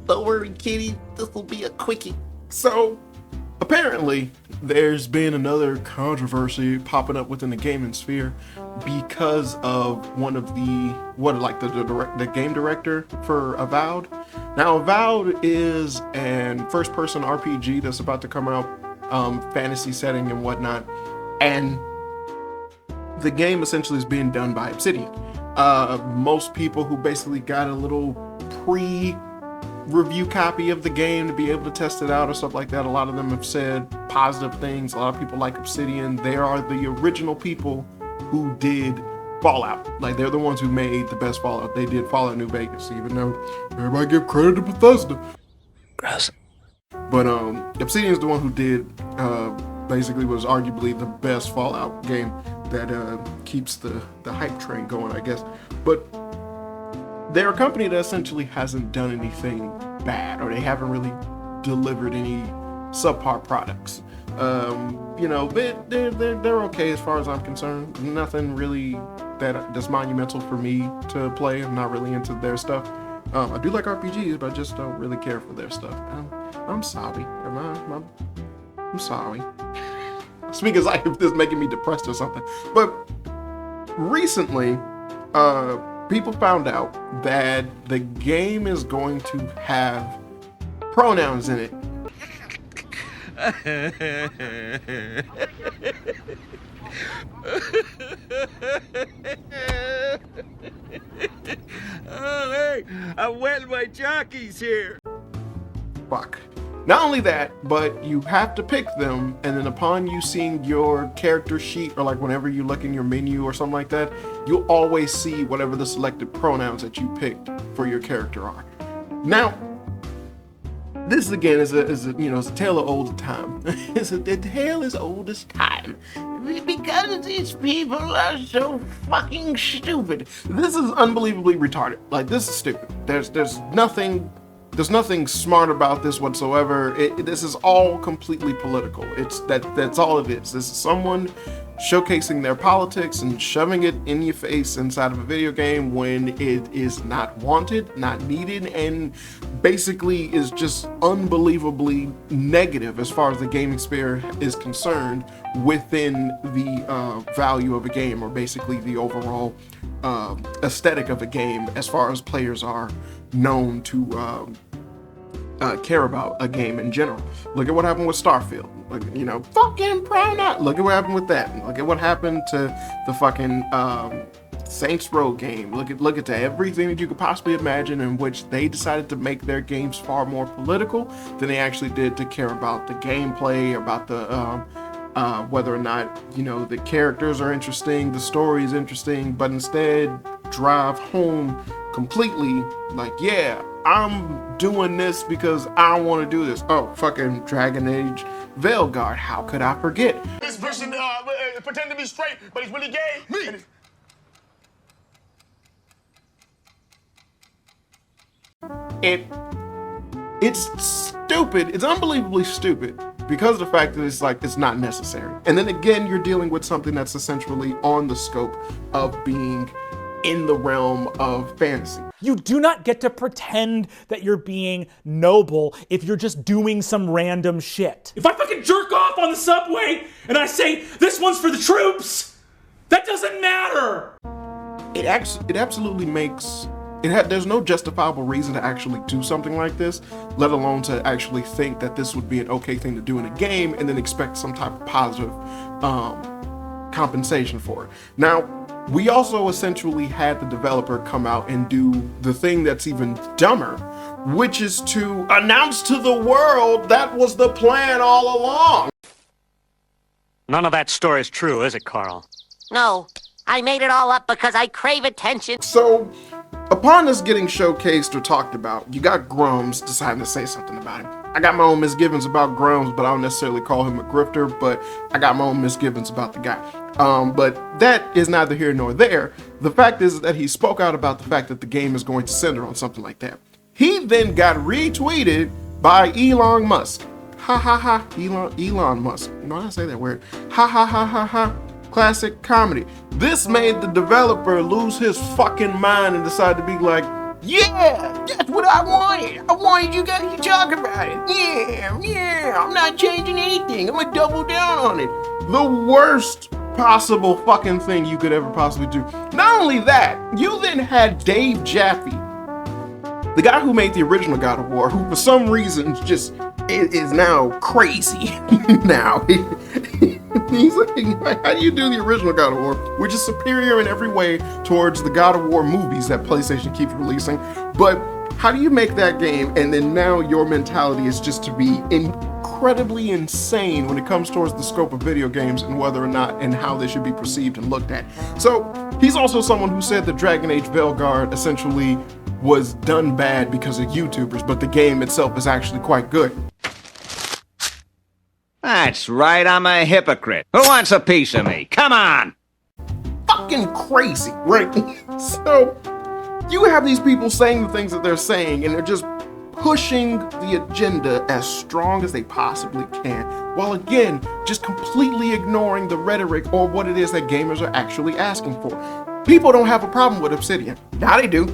Don't worry, kitty. This will be a quickie. So, apparently, there's been another controversy popping up within the gaming sphere because of one of the game director for Avowed. Now, Avowed is an first-person RPG that's about to come out, fantasy setting and whatnot, and the game essentially is being done by Obsidian. Most people who basically got a little pre-review copy of the game to be able to test it out or stuff like that, a lot of them have said positive things. A lot of people like Obsidian. They are the original people who did Fallout. Like, they're the ones who made the best Fallout. They did Fallout New Vegas, even though everybody give credit to Bethesda. Gross. But Obsidian's the one who did basically was arguably the best Fallout game that keeps the hype train going, I guess. But they're a company that essentially hasn't done anything bad, or they haven't really delivered any subpar products. You know, they're okay as far as I'm concerned. Nothing really that's monumental for me to play. I'm not really into their stuff. I do like RPGs, but I just don't really care for their stuff. I'm sorry. I'm sorry. Speak as like if this is making me depressed or something. But recently, people found out that the game is going to have pronouns in it. Oh, hey, I'm wetting my jockeys here. Fuck. Not only that, but you have to pick them, and then upon you seeing your character sheet, or like whenever you look in your menu or something like that, you'll always see whatever the selected pronouns that you picked for your character are. Now, this again is a tale of old time. It's a tale as old as time. Because these people are so fucking stupid. This is unbelievably retarded. Like, this is stupid. There's nothing smart about this whatsoever. This is all completely political. That's all it is. This is someone showcasing their politics and shoving it in your face inside of a video game when it is not wanted, not needed, and basically is just unbelievably negative as far as the gaming sphere is concerned within the value of a game, or basically the overall aesthetic of a game as far as players are known to care about a game in general. Look at what happened with Starfield. Like, fucking pronoun. Look at what happened with that. Look at what happened to the fucking Saints Row game. Look at everything that you could possibly imagine, in which they decided to make their games far more political than they actually did to care about the gameplay, about the whether or not the characters are interesting, the story is interesting, but instead drive home completely like, yeah, I'm doing this because I want to do this. Oh, fucking Dragon Age Veilguard. How could I forget? This person pretend to be straight, but he's really gay. Me. It's stupid. It's unbelievably stupid because of the fact that it's not necessary. And then again, you're dealing with something that's essentially on the scope of being in the realm of fantasy. You do not get to pretend that you're being noble if you're just doing some random shit. If I fucking jerk off on the subway and I say, this one's for the troops, that doesn't matter. It absolutely makes... There's no justifiable reason to actually do something like this, let alone to actually think that this would be an okay thing to do in a game and then expect some type of positive compensation for it. Now, we also essentially had the developer come out and do the thing that's even dumber, which is to announce to the world that was the plan all along. None of that story is true, is it, Carl? No, I made it all up because I crave attention. So, upon this getting showcased or talked about, you got Grums deciding to say something about him. I got my own misgivings about Grums, but I don't necessarily call him a grifter, but I got my own misgivings about the guy. But that is neither here nor there. The fact is that he spoke out about the fact that the game is going to center on something like that. He then got retweeted by Elon Musk. Ha ha ha, Elon Musk. No, I say that word. Ha ha ha ha ha. Classic comedy. This made the developer lose his fucking mind and decide to be like, Yeah, that's what I wanted. I wanted you guys to talk about it. Yeah, I'm not changing anything. I'm gonna double down on it. The worst possible fucking thing you could ever possibly do. Not only that, you then had Dave Jaffe, the guy who made the original God of War, who for some reason just is now crazy. Now he's like, how do you do the original God of War, which is superior in every way towards the God of War movies that PlayStation keeps releasing, but how do you make that game and then now your mentality is just to be incredibly insane when it comes towards the scope of video games and whether or not and how they should be perceived and looked at. So he's also someone who said that Dragon Age Veilguard essentially was done bad because of YouTubers, but the game itself is actually quite good. That's right, I'm a hypocrite. Who wants a piece of me? Come on! Fucking crazy, right? So you have these people saying the things that they're saying, and they're just pushing the agenda as strong as they possibly can, while again, just completely ignoring the rhetoric or what it is that gamers are actually asking for. People don't have a problem with Obsidian. Now they do.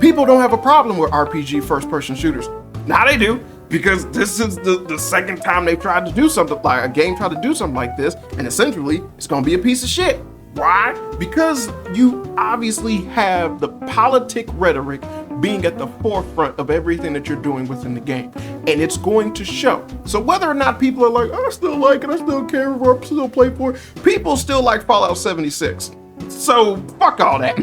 People don't have a problem with RPG first-person shooters. Now they do, because this is the second time they've tried to do something like a game tried to do something like this, and essentially it's gonna be a piece of shit. Why? Because you obviously have the politic rhetoric being at the forefront of everything that you're doing within the game, and it's going to show. So whether or not people are like, I still like it, I still care, or I still play for it, people still like Fallout 76. So fuck all that.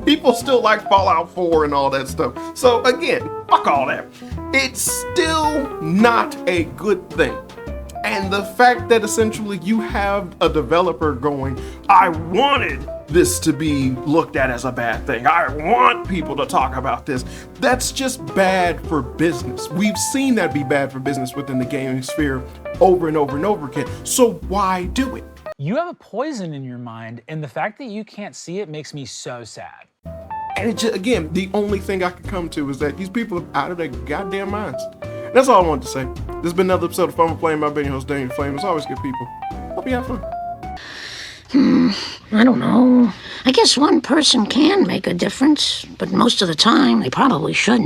People still like Fallout 4 and all that stuff. So again, fuck all that. It's still not a good thing. And the fact that essentially you have a developer going, I wanted this to be looked at as a bad thing. I want people to talk about this. That's just bad for business. We've seen that be bad for business within the gaming sphere over and over and over again. So why do it? You have a poison in your mind, and the fact that you can't see it makes me so sad. And it just, again, the only thing I can come to is that these people are out of their goddamn minds. That's all I wanted to say. This has been another episode of Fun with Flame. I've been your host, Danieltheflame. It's always good people. Hope you have fun. I don't know. I guess one person can make a difference, but most of the time they probably shouldn't.